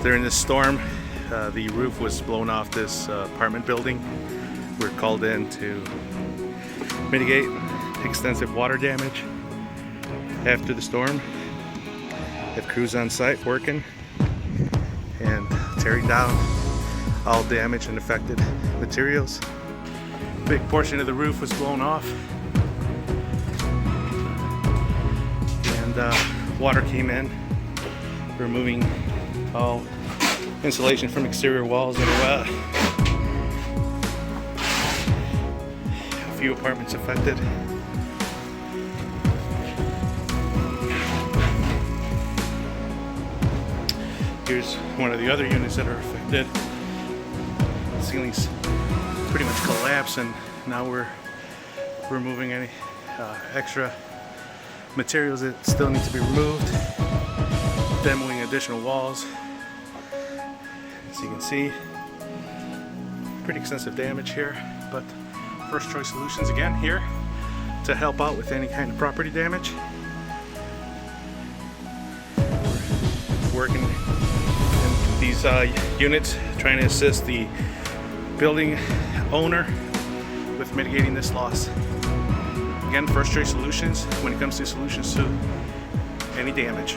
During this storm, the roof was blown off this apartment building. We're called in to mitigate extensive water damage after the storm. Have crews on site working and tearing down all damaged and affected materials. A big portion of the roof was blown off, and water came in, removing all insulation from exterior walls that are wet. A few apartments affected. Here's one of the other units that are affected. The ceiling's pretty much collapsed, and now we're removing any extra materials that still need to be removed, demoing additional walls. As you can see, pretty extensive damage here, but First Choice Solutions again here to help out with any kind of property damage. We're working in these units, trying to assist the building owner with mitigating this loss. Again, First Choice Solutions when it comes to solutions to any damage.